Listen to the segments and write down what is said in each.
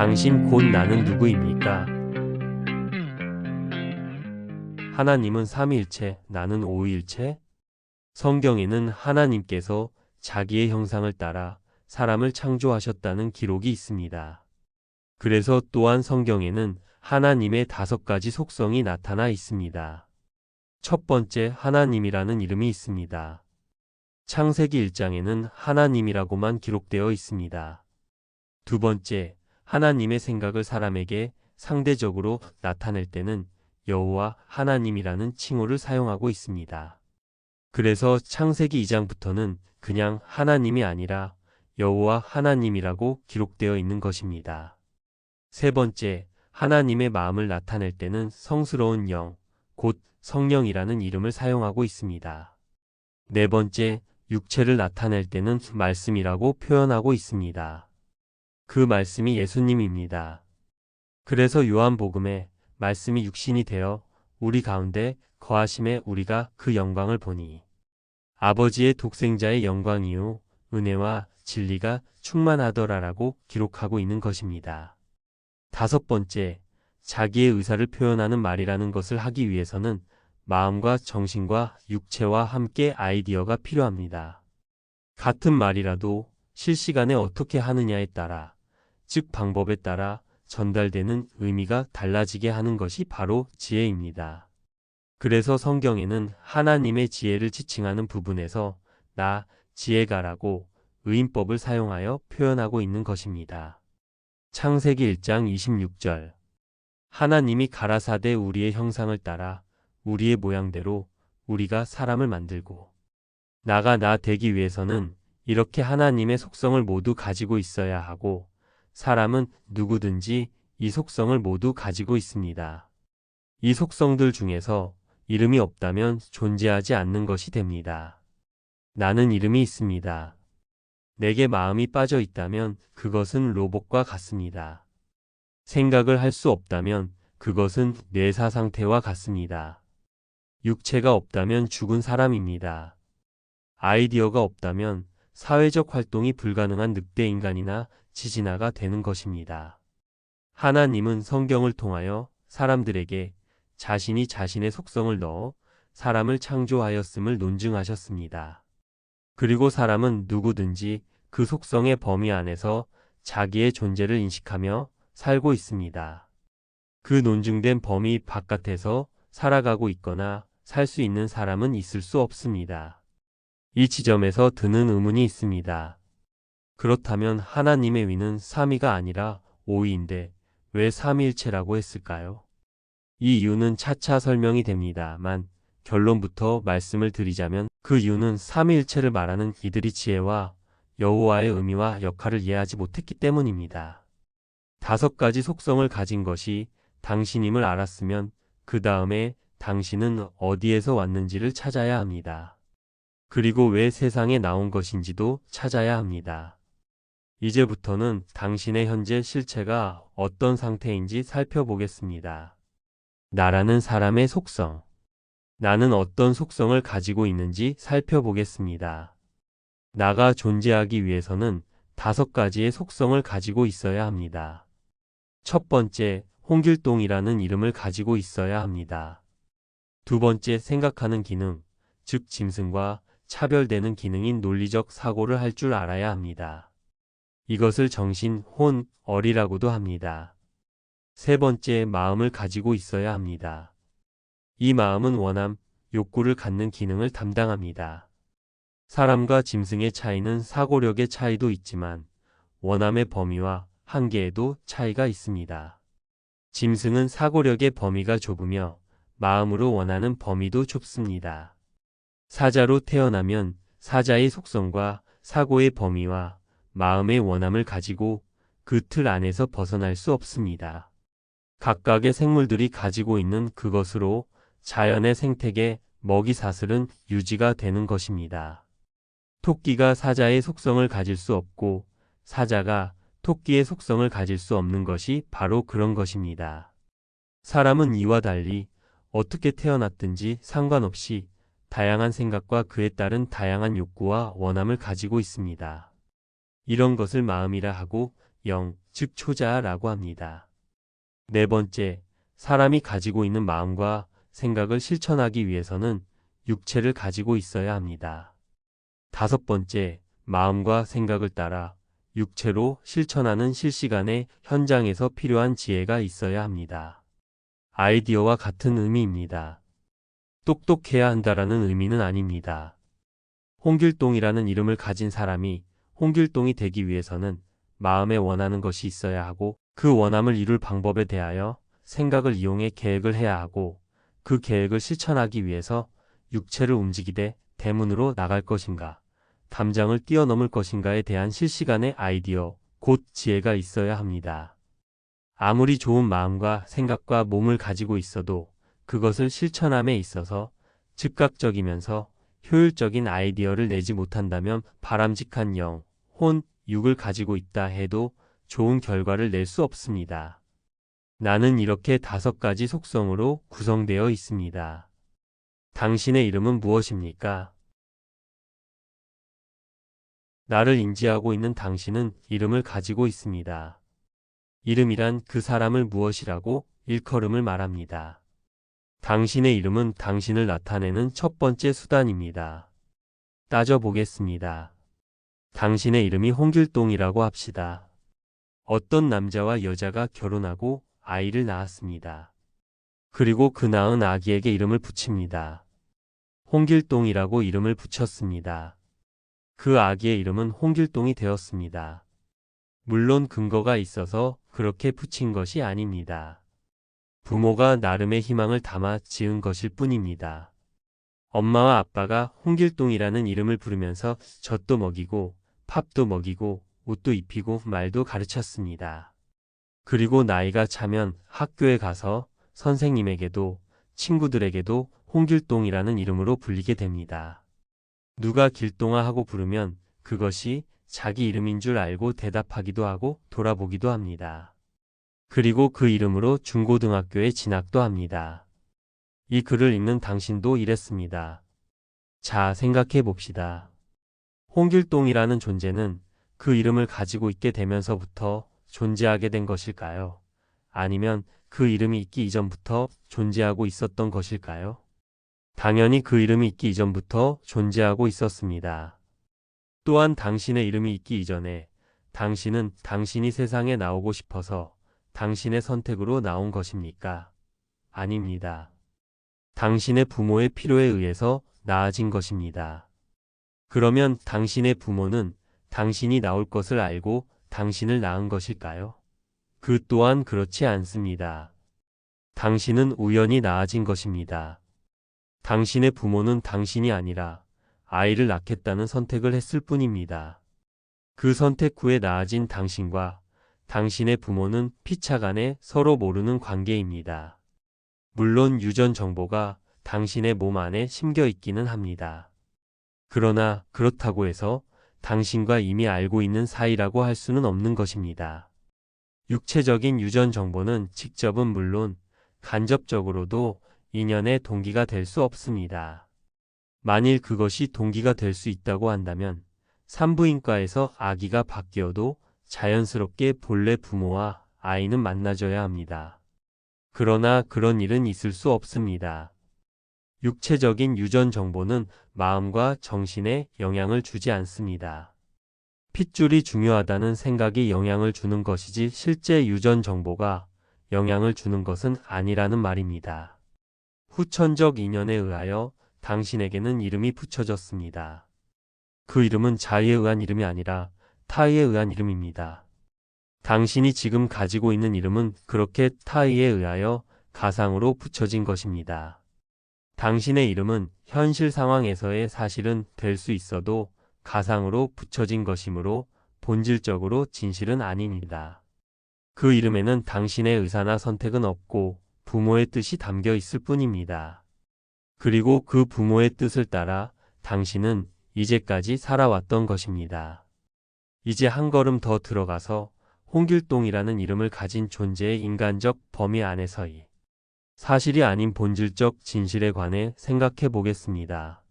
당신 곧 나는 누구입니까? 하나님은 삼위일체, 나는 오위일체? 성경에는 하나님께서 자기의 형상을 따라 사람을 창조하셨다는 기록이 있습니다. 그래서 또한 성경에는 하나님의 5가지 속성이 나타나 있습니다. 첫 번째, 하나님이라는 이름이 있습니다. 창세기 1장에는 하나님이라고만 기록되어 있습니다. 두 번째, 하나님의 생각을 사람에게 상대적으로 나타낼 때는 여호와 하나님이라는 칭호를 사용하고 있습니다. 그래서 창세기 2장부터는 그냥 하나님이 아니라 여호와 하나님이라고 기록되어 있는 것입니다. 세 번째, 하나님의 마음을 나타낼 때는 성스러운 영, 곧 성령이라는 이름을 사용하고 있습니다. 네 번째, 육체를 나타낼 때는 말씀이라고 표현하고 있습니다. 그 말씀이 예수님입니다. 그래서 요한복음에 말씀이 육신이 되어 우리 가운데 거하심에 우리가 그 영광을 보니 아버지의 독생자의 영광이요 은혜와 진리가 충만하더라라고 기록하고 있는 것입니다. 다섯 번째, 자기의 의사를 표현하는 말이라는 것을 하기 위해서는 마음과 정신과 육체와 함께 아이디어가 필요합니다. 같은 말이라도 실시간에 어떻게 하느냐에 따라, 즉 방법에 따라 전달되는 의미가 달라지게 하는 것이 바로 지혜입니다. 그래서 성경에는 하나님의 지혜를 지칭하는 부분에서 나 지혜가라고 의인법을 사용하여 표현하고 있는 것입니다. 창세기 1장 26절 하나님이 가라사대 우리의 형상을 따라 우리의 모양대로 우리가 사람을 만들고 나가 나 되기 위해서는 이렇게 하나님의 속성을 모두 가지고 있어야 하고 사람은 누구든지 이 속성을 모두 가지고 있습니다. 이 속성들 중에서 이름이 없다면 존재하지 않는 것이 됩니다. 나는 이름이 있습니다. 내게 마음이 빠져 있다면 그것은 로봇과 같습니다. 생각을 할 수 없다면 그것은 뇌사 상태와 같습니다. 육체가 없다면 죽은 사람입니다. 아이디어가 없다면 사회적 활동이 불가능한 늑대 인간이나 지진아가 되는 것입니다. 하나님은 성경을 통하여 사람들에게 자신이 자신의 속성을 넣어 사람을 창조하였음을 논증하셨습니다. 그리고 사람은 누구든지 그 속성의 범위 안에서 자기의 존재를 인식하며 살고 있습니다. 그 논증된 범위 바깥에서 살아가고 있거나 살 수 있는 사람은 있을 수 없습니다. 이 지점에서 드는 의문이 있습니다. 그렇다면 하나님의 위는 삼위가 아니라 오위인데 왜 삼위일체라고 했을까요? 이 이유는 차차 설명이 됩니다만 결론부터 말씀을 드리자면 그 이유는 삼위일체를 말하는 이들이 지혜와 여호와의 의미와 역할을 이해하지 못했기 때문입니다. 5가지 속성을 가진 것이 당신임을 알았으면 그 다음에 당신은 어디에서 왔는지를 찾아야 합니다. 그리고 왜 세상에 나온 것인지도 찾아야 합니다. 이제부터는 당신의 현재 실체가 어떤 상태인지 살펴보겠습니다. 나라는 사람의 속성. 나는 어떤 속성을 가지고 있는지 살펴보겠습니다. 나가 존재하기 위해서는 5가지의 속성을 가지고 있어야 합니다. 첫 번째, 홍길동이라는 이름을 가지고 있어야 합니다. 두 번째, 생각하는 기능, 즉 짐승과 차별되는 기능인 논리적 사고를 할 줄 알아야 합니다. 이것을 정신, 혼, 어리라고도 합니다. 세 번째, 마음을 가지고 있어야 합니다. 이 마음은 원함, 욕구를 갖는 기능을 담당합니다. 사람과 짐승의 차이는 사고력의 차이도 있지만 원함의 범위와 한계에도 차이가 있습니다. 짐승은 사고력의 범위가 좁으며 마음으로 원하는 범위도 좁습니다. 사자로 태어나면 사자의 속성과 사고의 범위와 마음의 원함을 가지고 그 틀 안에서 벗어날 수 없습니다. 각각의 생물들이 가지고 있는 그것으로 자연의 생태계, 먹이사슬은 유지가 되는 것입니다. 토끼가 사자의 속성을 가질 수 없고 사자가 토끼의 속성을 가질 수 없는 것이 바로 그런 것입니다. 사람은 이와 달리 어떻게 태어났든지 상관없이 다양한 생각과 그에 따른 다양한 욕구와 원함을 가지고 있습니다. 이런 것을 마음이라 하고 영, 즉 초자라고 합니다. 네 번째, 사람이 가지고 있는 마음과 생각을 실천하기 위해서는 육체를 가지고 있어야 합니다. 다섯 번째, 마음과 생각을 따라 육체로 실천하는 실시간의 현장에서 필요한 지혜가 있어야 합니다. 아이디어와 같은 의미입니다. 똑똑해야 한다라는 의미는 아닙니다. 홍길동이라는 이름을 가진 사람이 홍길동이 되기 위해서는 마음에 원하는 것이 있어야 하고 그 원함을 이룰 방법에 대하여 생각을 이용해 계획을 해야 하고 그 계획을 실천하기 위해서 육체를 움직이되 대문으로 나갈 것인가, 담장을 뛰어넘을 것인가에 대한 실시간의 아이디어, 곧 지혜가 있어야 합니다. 아무리 좋은 마음과 생각과 몸을 가지고 있어도 그것을 실천함에 있어서 즉각적이면서 효율적인 아이디어를 내지 못한다면 바람직한 영, 혼, 육을 가지고 있다 해도 좋은 결과를 낼 수 없습니다. 나는 이렇게 5가지 속성으로 구성되어 있습니다. 당신의 이름은 무엇입니까? 나를 인지하고 있는 당신은 이름을 가지고 있습니다. 이름이란 그 사람을 무엇이라고 일컬음을 말합니다. 당신의 이름은 당신을 나타내는 첫 번째 수단입니다. 따져보겠습니다. 당신의 이름이 홍길동이라고 합시다. 어떤 남자와 여자가 결혼하고 아이를 낳았습니다. 그리고 그 낳은 아기에게 이름을 붙입니다. 홍길동이라고 이름을 붙였습니다. 그 아기의 이름은 홍길동이 되었습니다. 물론 근거가 있어서 그렇게 붙인 것이 아닙니다. 부모가 나름의 희망을 담아 지은 것일 뿐입니다. 엄마와 아빠가 홍길동이라는 이름을 부르면서 젖도 먹이고 팝도 먹이고 옷도 입히고 말도 가르쳤습니다. 그리고 나이가 차면 학교에 가서 선생님에게도 친구들에게도 홍길동이라는 이름으로 불리게 됩니다. 누가 길동아 하고 부르면 그것이 자기 이름인 줄 알고 대답하기도 하고 돌아보기도 합니다. 그리고 그 이름으로 중고등학교에 진학도 합니다. 이 글을 읽는 당신도 이랬습니다. 자, 생각해 봅시다. 홍길동이라는 존재는 그 이름을 가지고 있게 되면서부터 존재하게 된 것일까요? 아니면 그 이름이 있기 이전부터 존재하고 있었던 것일까요? 당연히 그 이름이 있기 이전부터 존재하고 있었습니다. 또한 당신의 이름이 있기 이전에 당신은 당신이 세상에 나오고 싶어서 당신의 선택으로 나온 것입니까? 아닙니다. 당신의 부모의 필요에 의해서 낳아진 것입니다. 그러면 당신의 부모는 당신이 나올 것을 알고 당신을 낳은 것일까요? 그 또한 그렇지 않습니다. 당신은 우연히 낳아진 것입니다. 당신의 부모는 당신이 아니라 아이를 낳겠다는 선택을 했을 뿐입니다. 그 선택 후에 낳아진 당신과 당신의 부모는 피차간에 서로 모르는 관계입니다. 물론 유전 정보가 당신의 몸 안에 심겨 있기는 합니다. 그러나 그렇다고 해서 당신과 이미 알고 있는 사이라고 할 수는 없는 것입니다. 육체적인 유전 정보는 직접은 물론 간접적으로도 인연의 동기가 될 수 없습니다. 만일 그것이 동기가 될 수 있다고 한다면 산부인과에서 아기가 바뀌어도 자연스럽게 본래 부모와 아이는 만나줘야 합니다. 그러나 그런 일은 있을 수 없습니다. 육체적인 유전 정보는 마음과 정신에 영향을 주지 않습니다. 핏줄이 중요하다는 생각이 영향을 주는 것이지 실제 유전 정보가 영향을 주는 것은 아니라는 말입니다. 후천적 인연에 의하여 당신에게는 이름이 붙여졌습니다. 그 이름은 자의에 의한 이름이 아니라 타의에 의한 이름입니다. 당신이 지금 가지고 있는 이름은 그렇게 타의에 의하여 가상으로 붙여진 것입니다. 당신의 이름은 현실 상황에서의 사실은 될 수 있어도 가상으로 붙여진 것이므로 본질적으로 진실은 아닙니다. 그 이름에는 당신의 의사나 선택은 없고 부모의 뜻이 담겨 있을 뿐입니다. 그리고 그 부모의 뜻을 따라 당신은 이제까지 살아왔던 것입니다. 이제 한 걸음 더 들어가서 홍길동이라는 이름을 가진 존재의 인간적 범위 안에서의 사실이 아닌 본질적 진실에 관해 생각해 보겠습니다.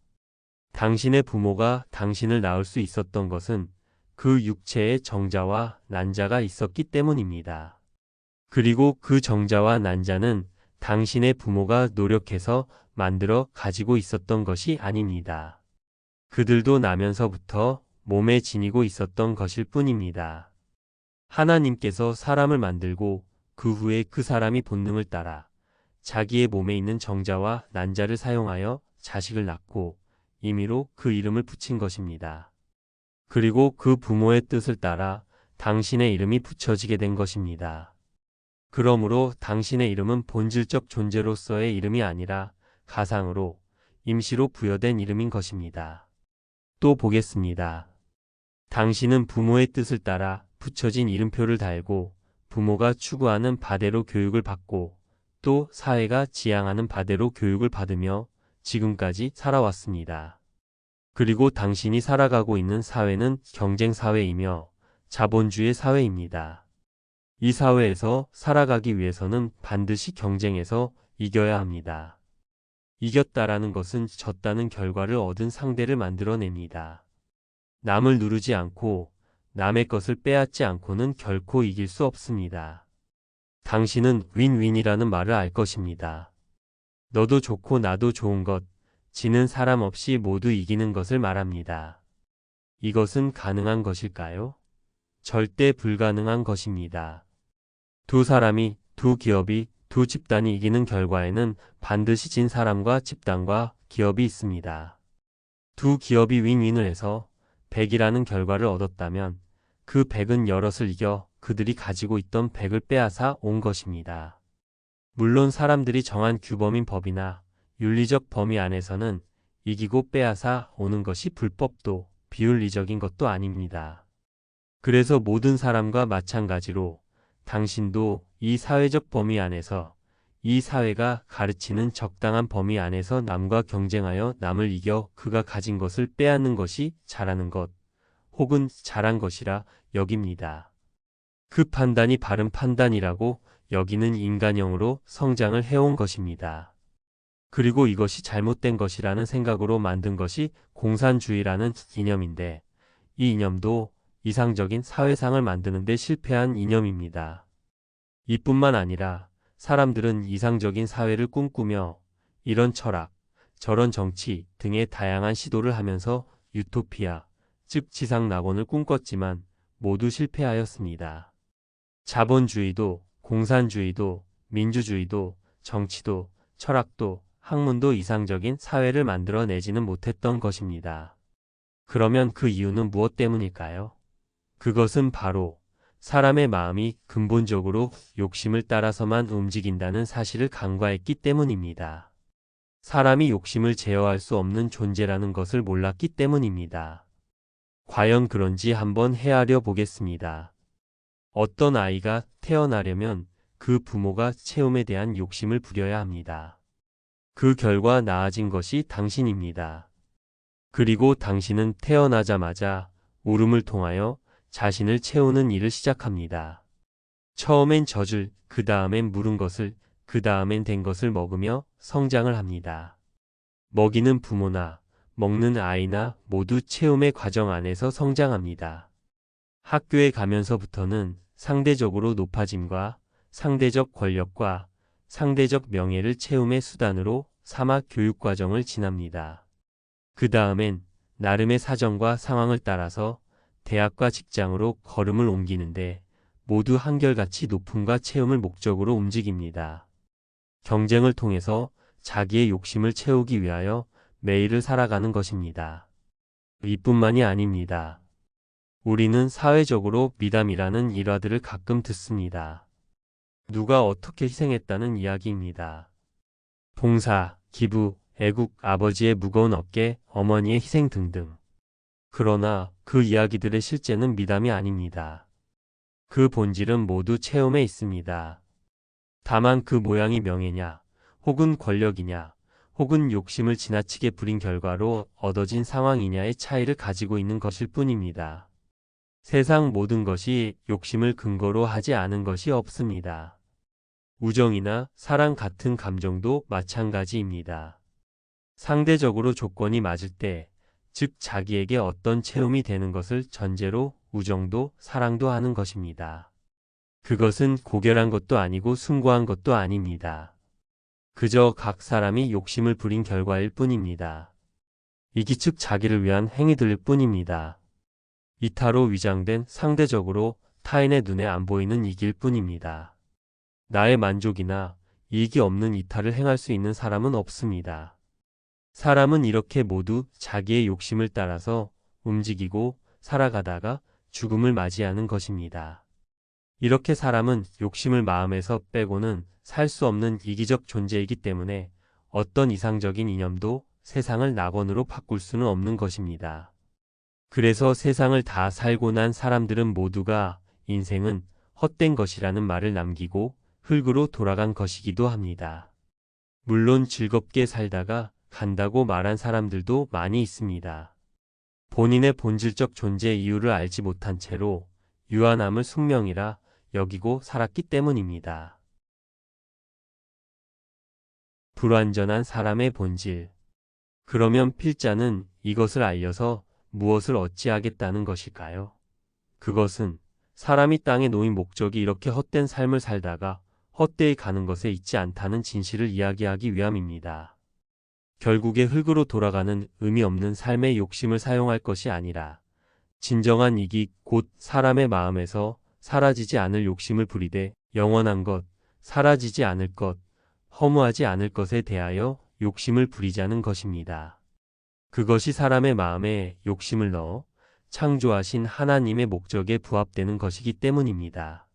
당신의 부모가 당신을 낳을 수 있었던 것은 그 육체에 정자와 난자가 있었기 때문입니다. 그리고 그 정자와 난자는 당신의 부모가 노력해서 만들어 가지고 있었던 것이 아닙니다. 그들도 나면서부터 몸에 지니고 있었던 것일 뿐입니다. 하나님께서 사람을 만들고 그 후에 그 사람이 본능을 따라 자기의 몸에 있는 정자와 난자를 사용하여 자식을 낳고 임의로 그 이름을 붙인 것입니다. 그리고 그 부모의 뜻을 따라 당신의 이름이 붙여지게 된 것입니다. 그러므로 당신의 이름은 본질적 존재로서의 이름이 아니라 가상으로 임시로 부여된 이름인 것입니다. 또 보겠습니다. 당신은 부모의 뜻을 따라 붙여진 이름표를 달고 부모가 추구하는 바대로 교육을 받고 또 사회가 지향하는 바대로 교육을 받으며 지금까지 살아왔습니다. 그리고 당신이 살아가고 있는 사회는 경쟁 사회이며 자본주의 사회입니다. 이 사회에서 살아가기 위해서는 반드시 경쟁에서 이겨야 합니다. 이겼다라는 것은 졌다는 결과를 얻은 상대를 만들어냅니다. 남을 누르지 않고 남의 것을 빼앗지 않고는 결코 이길 수 없습니다. 당신은 윈윈이라는 말을 알 것입니다. 너도 좋고 나도 좋은 것, 지는 사람 없이 모두 이기는 것을 말합니다. 이것은 가능한 것일까요? 절대 불가능한 것입니다. 두 사람이, 두 기업이, 두 집단이 이기는 결과에는 반드시 진 사람과 집단과 기업이 있습니다. 두 기업이 윈윈을 해서 100이라는 결과를 얻었다면 그 100은 여럿을 이겨 그들이 가지고 있던 100을 빼앗아 온 것입니다. 물론 사람들이 정한 규범인 법이나 윤리적 범위 안에서는 이기고 빼앗아 오는 것이 불법도 비윤리적인 것도 아닙니다. 그래서 모든 사람과 마찬가지로 당신도 이 사회적 범위 안에서 이 사회가 가르치는 적당한 범위 안에서 남과 경쟁하여 남을 이겨 그가 가진 것을 빼앗는 것이 잘하는 것 혹은 잘한 것이라 여깁니다. 그 판단이 바른 판단이라고 여기는 인간형으로 성장을 해온 것입니다. 그리고 이것이 잘못된 것이라는 생각으로 만든 것이 공산주의라는 이념인데 이 이념도 이상적인 사회상을 만드는 데 실패한 이념입니다. 이뿐만 아니라 사람들은 이상적인 사회를 꿈꾸며 이런 철학, 저런 정치 등의 다양한 시도를 하면서 유토피아, 즉 지상 낙원을 꿈꿨지만 모두 실패하였습니다. 자본주의도, 공산주의도, 민주주의도, 정치도, 철학도, 학문도 이상적인 사회를 만들어내지는 못했던 것입니다. 그러면 그 이유는 무엇 때문일까요? 그것은 바로 사람의 마음이 근본적으로 욕심을 따라서만 움직인다는 사실을 간과했기 때문입니다. 사람이 욕심을 제어할 수 없는 존재라는 것을 몰랐기 때문입니다. 과연 그런지 한번 헤아려 보겠습니다. 어떤 아이가 태어나려면 그 부모가 체험에 대한 욕심을 부려야 합니다. 그 결과 나아진 것이 당신입니다. 그리고 당신은 태어나자마자 울음을 통하여 자신을 채우는 일을 시작합니다. 처음엔 젖을, 그 다음엔 물은 것을, 그 다음엔 된 것을 먹으며 성장을 합니다. 먹이는 부모나 먹는 아이나 모두 체험의 과정 안에서 성장합니다. 학교에 가면서부터는 상대적으로 높아짐과 상대적 권력과 상대적 명예를 체험의 수단으로 삼아 교육과정을 지납니다. 그 다음엔 나름의 사정과 상황을 따라서 대학과 직장으로 걸음을 옮기는데 모두 한결같이 높음과 체험을 목적으로 움직입니다. 경쟁을 통해서 자기의 욕심을 채우기 위하여 매일을 살아가는 것입니다. 이뿐만이 아닙니다. 우리는 사회적으로 미담이라는 일화들을 가끔 듣습니다. 누가 어떻게 희생했다는 이야기입니다. 봉사, 기부, 애국, 아버지의 무거운 어깨, 어머니의 희생 등등. 그러나 그 이야기들의 실제는 미담이 아닙니다. 그 본질은 모두 체험에 있습니다. 다만 그 모양이 명예냐, 혹은 권력이냐, 혹은 욕심을 지나치게 부린 결과로 얻어진 상황이냐의 차이를 가지고 있는 것일 뿐입니다. 세상 모든 것이 욕심을 근거로 하지 않은 것이 없습니다. 우정이나 사랑 같은 감정도 마찬가지입니다. 상대적으로 조건이 맞을 때 즉 자기에게 어떤 체험이 되는 것을 전제로 우정도 사랑도 하는 것입니다. 그것은 고결한 것도 아니고 숭고한 것도 아닙니다. 그저 각 사람이 욕심을 부린 결과일 뿐입니다. 이기 즉 자기를 위한 행위들일 뿐입니다. 이타로 위장된 상대적으로 타인의 눈에 안 보이는 이기일 뿐입니다. 나의 만족이나 이익이 없는 이타를 행할 수 있는 사람은 없습니다. 사람은 이렇게 모두 자기의 욕심을 따라서 움직이고 살아가다가 죽음을 맞이하는 것입니다. 이렇게 사람은 욕심을 마음에서 빼고는 살 수 없는 이기적 존재이기 때문에 어떤 이상적인 이념도 세상을 낙원으로 바꿀 수는 없는 것입니다. 그래서 세상을 다 살고 난 사람들은 모두가 인생은 헛된 것이라는 말을 남기고 흙으로 돌아간 것이기도 합니다. 물론 즐겁게 살다가 간다고 말한 사람들도 많이 있습니다. 본인의 본질적 존재 이유를 알지 못한 채로 유한함을 숙명이라 여기고 살았기 때문입니다. 불완전한 사람의 본질. 그러면 필자는 이것을 알려서 무엇을 어찌하겠다는 것일까요? 그것은 사람이 땅에 놓인 목적이 이렇게 헛된 삶을 살다가 헛되이 가는 것에 있지 않다는 진실을 이야기하기 위함입니다. 결국에 흙으로 돌아가는 의미 없는 삶의 욕심을 사용할 것이 아니라 진정한 이익 곧 사람의 마음에서 사라지지 않을 욕심을 부리되 영원한 것, 사라지지 않을 것, 허무하지 않을 것에 대하여 욕심을 부리자는 것입니다. 그것이 사람의 마음에 욕심을 넣어 창조하신 하나님의 목적에 부합되는 것이기 때문입니다.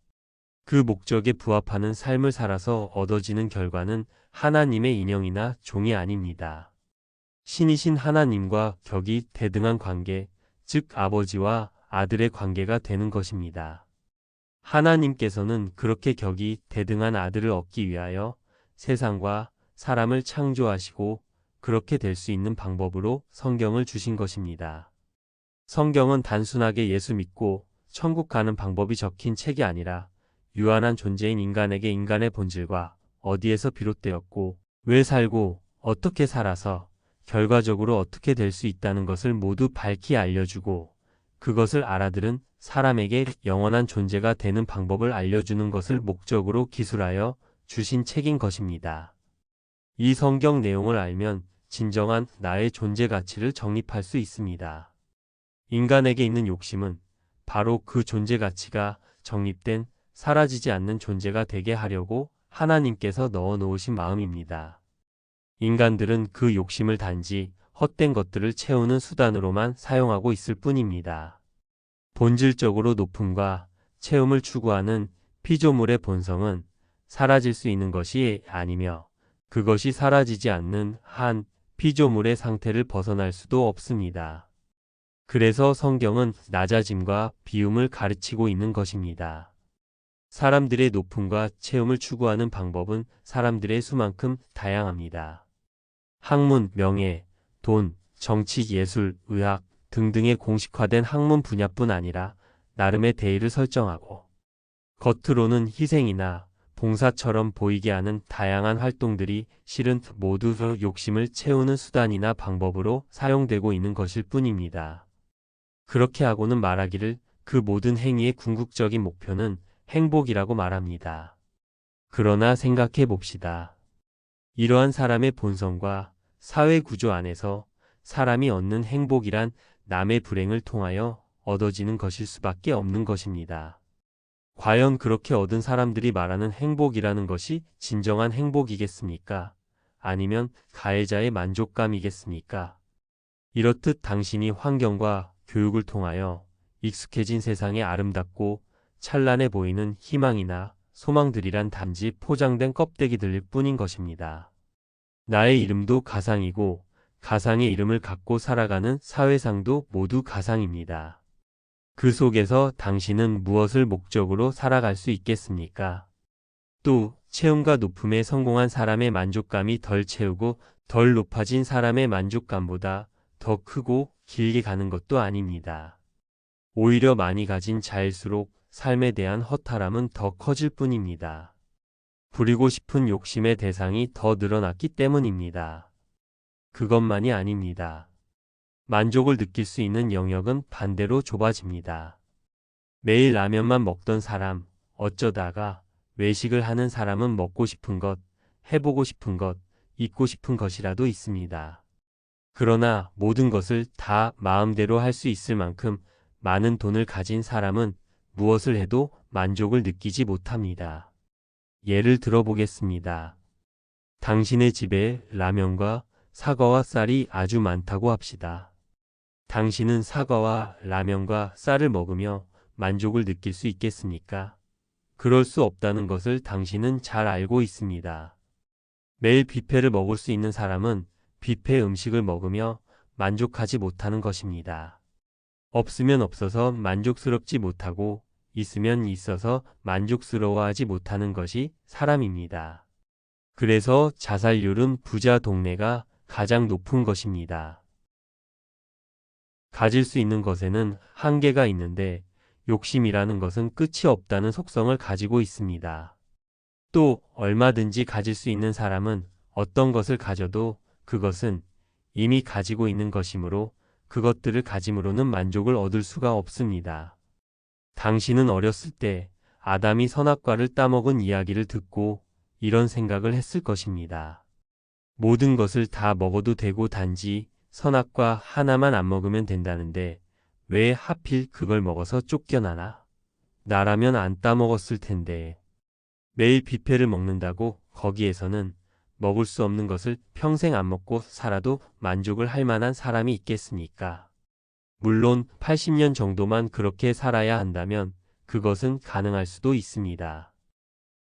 그 목적에 부합하는 삶을 살아서 얻어지는 결과는 하나님의 인형이나 종이 아닙니다. 신이신 하나님과 격이 대등한 관계, 즉 아버지와 아들의 관계가 되는 것입니다. 하나님께서는 그렇게 격이 대등한 아들을 얻기 위하여 세상과 사람을 창조하시고 그렇게 될 수 있는 방법으로 성경을 주신 것입니다. 성경은 단순하게 예수 믿고 천국 가는 방법이 적힌 책이 아니라 유한한 존재인 인간에게 인간의 본질과 어디에서 비롯되었고 왜 살고 어떻게 살아서 결과적으로 어떻게 될 수 있다는 것을 모두 밝히 알려주고 그것을 알아들은 사람에게 영원한 존재가 되는 방법을 알려주는 것을 목적으로 기술하여 주신 책인 것입니다. 이 성경 내용을 알면 진정한 나의 존재 가치를 정립할 수 있습니다. 인간에게 있는 욕심은 바로 그 존재 가치가 정립된 사라지지 않는 존재가 되게 하려고 하나님께서 넣어 놓으신 마음입니다. 인간들은 그 욕심을 단지 헛된 것들을 채우는 수단으로만 사용하고 있을 뿐입니다. 본질적으로 높음과 채움을 추구하는 피조물의 본성은 사라질 수 있는 것이 아니며 그것이 사라지지 않는 한 피조물의 상태를 벗어날 수도 없습니다. 그래서 성경은 낮아짐과 비움을 가르치고 있는 것입니다. 사람들의 높음과 채움을 추구하는 방법은 사람들의 수만큼 다양합니다. 학문, 명예, 돈, 정치, 예술, 의학 등등의 공식화된 학문 분야뿐 아니라 나름의 대의를 설정하고 겉으로는 희생이나 봉사처럼 보이게 하는 다양한 활동들이 실은 모두 욕심을 채우는 수단이나 방법으로 사용되고 있는 것일 뿐입니다. 그렇게 하고는 말하기를 그 모든 행위의 궁극적인 목표는 행복이라고 말합니다. 그러나 생각해 봅시다. 이러한 사람의 본성과 사회 구조 안에서 사람이 얻는 행복이란 남의 불행을 통하여 얻어지는 것일 수밖에 없는 것입니다. 과연 그렇게 얻은 사람들이 말하는 행복이라는 것이 진정한 행복이겠습니까? 아니면 가해자의 만족감이겠습니까? 이렇듯 당신이 환경과 교육을 통하여 익숙해진 세상의 아름답고 찬란해 보이는 희망이나 소망들이란 단지 포장된 껍데기들일 뿐인 것입니다. 나의 이름도 가상이고 가상의 이름을 갖고 살아가는 사회상도 모두 가상입니다. 그 속에서 당신은 무엇을 목적으로 살아갈 수 있겠습니까? 또 채움과 높음에 성공한 사람의 만족감이 덜 채우고 덜 높아진 사람의 만족감보다 더 크고 길게 가는 것도 아닙니다. 오히려 많이 가진 자일수록 삶에 대한 허탈함은 더 커질 뿐입니다. 부리고 싶은 욕심의 대상이 더 늘어났기 때문입니다. 그것만이 아닙니다. 만족을 느낄 수 있는 영역은 반대로 좁아집니다. 매일 라면만 먹던 사람, 어쩌다가 외식을 하는 사람은 먹고 싶은 것, 해보고 싶은 것, 잊고 싶은 것이라도 있습니다. 그러나 모든 것을 다 마음대로 할 수 있을 만큼 많은 돈을 가진 사람은 무엇을 해도 만족을 느끼지 못합니다. 예를 들어보겠습니다. 당신의 집에 라면과 사과와 쌀이 아주 많다고 합시다. 당신은 사과와 라면과 쌀을 먹으며 만족을 느낄 수 있겠습니까? 그럴 수 없다는 것을 당신은 잘 알고 있습니다. 매일 뷔페를 먹을 수 있는 사람은 뷔페 음식을 먹으며 만족하지 못하는 것입니다. 없으면 없어서 만족스럽지 못하고 있으면 있어서 만족스러워하지 못하는 것이 사람입니다. 그래서 자살률은 부자 동네가 가장 높은 것입니다. 가질 수 있는 것에는 한계가 있는데 욕심이라는 것은 끝이 없다는 속성을 가지고 있습니다. 또 얼마든지 가질 수 있는 사람은 어떤 것을 가져도 그것은 이미 가지고 있는 것이므로 그것들을 가짐으로는 만족을 얻을 수가 없습니다. 당신은 어렸을 때 아담이 선악과를 따먹은 이야기를 듣고 이런 생각을 했을 것입니다. 모든 것을 다 먹어도 되고 단지 선악과 하나만 안 먹으면 된다는데 왜 하필 그걸 먹어서 쫓겨나나? 나라면 안 따먹었을 텐데. 매일 뷔페를 먹는다고 거기에서는 먹을 수 없는 것을 평생 안 먹고 살아도 만족을 할 만한 사람이 있겠습니까? 물론 80년 정도만 그렇게 살아야 한다면 그것은 가능할 수도 있습니다.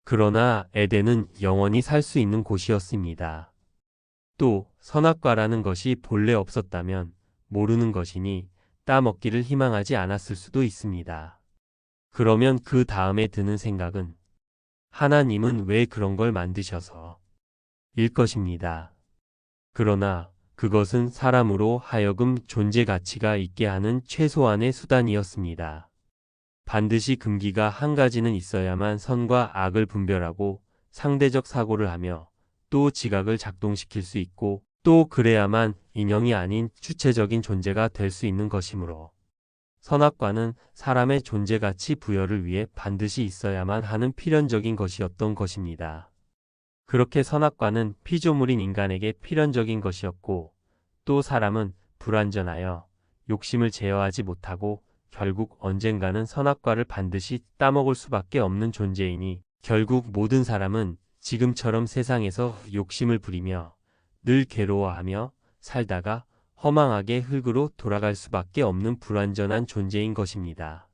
그러나 에덴은 영원히 살 수 있는 곳이었습니다. 또 선악과라는 것이 본래 없었다면 모르는 것이니 따먹기를 희망하지 않았을 수도 있습니다. 그러면 그 다음에 드는 생각은 하나님은 왜 그런 걸 만드셔서 일 것입니다. 그러나 그것은 사람으로 하여금 존재 가치가 있게 하는 최소한의 수단이었습니다. 반드시 금기가 한 가지는 있어야만 선과 악을 분별하고 상대적 사고를 하며 또 지각을 작동시킬 수 있고 또 그래야만 인형이 아닌 주체적인 존재가 될 수 있는 것이므로 선악과는 사람의 존재 가치 부여를 위해 반드시 있어야만 하는 필연적인 것이었던 것입니다. 그렇게 선악과는 피조물인 인간에게 필연적인 것이었고 또 사람은 불완전하여 욕심을 제어하지 못하고 결국 언젠가는 선악과를 반드시 따먹을 수밖에 없는 존재이니 결국 모든 사람은 지금처럼 세상에서 욕심을 부리며 늘 괴로워하며 살다가 허망하게 흙으로 돌아갈 수밖에 없는 불완전한 존재인 것입니다.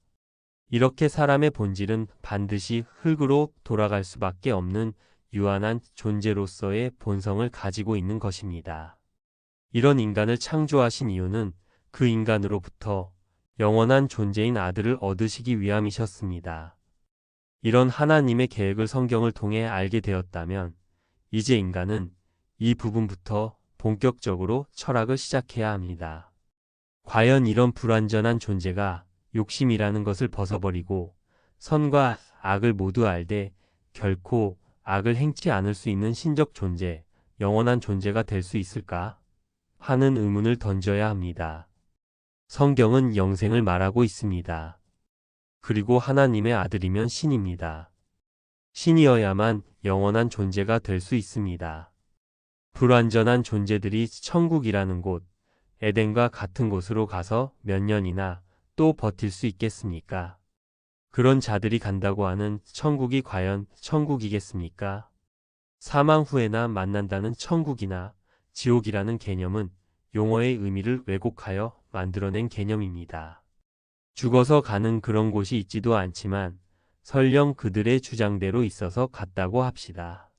이렇게 사람의 본질은 반드시 흙으로 돌아갈 수밖에 없는 유한한 존재로서의 본성을 가지고 있는 것입니다. 이런 인간을 창조하신 이유는 그 인간으로부터 영원한 존재인 아들을 얻으시기 위함이셨습니다. 이런 하나님의 계획을 성경을 통해 알게 되었다면 이제 인간은 이 부분부터 본격적으로 철학을 시작해야 합니다. 과연 이런 불완전한 존재가 욕심이라는 것을 벗어버리고 선과 악을 모두 알되 결코 악을 행치 않을 수 있는 신적 존재, 영원한 존재가 될 수 있을까? 하는 의문을 던져야 합니다. 성경은 영생을 말하고 있습니다. 그리고 하나님의 아들이면 신입니다. 신이어야만 영원한 존재가 될 수 있습니다. 불완전한 존재들이 천국이라는 곳, 에덴과 같은 곳으로 가서 몇 년이나 또 버틸 수 있겠습니까? 그런 자들이 간다고 하는 천국이 과연 천국이겠습니까? 사망 후에나 만난다는 천국이나 지옥이라는 개념은 용어의 의미를 왜곡하여 만들어낸 개념입니다. 죽어서 가는 그런 곳이 있지도 않지만 설령 그들의 주장대로 있어서 같다고 합시다.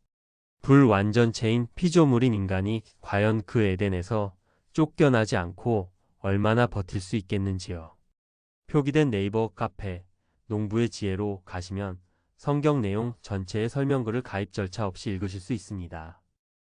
불완전체인 피조물인 인간이 과연 그 에덴에서 쫓겨나지 않고 얼마나 버틸 수 있겠는지요. 표기된 네이버 카페 농부의 지혜로 가시면 성경 내용 전체의 설명글을 가입 절차 없이 읽으실 수 있습니다.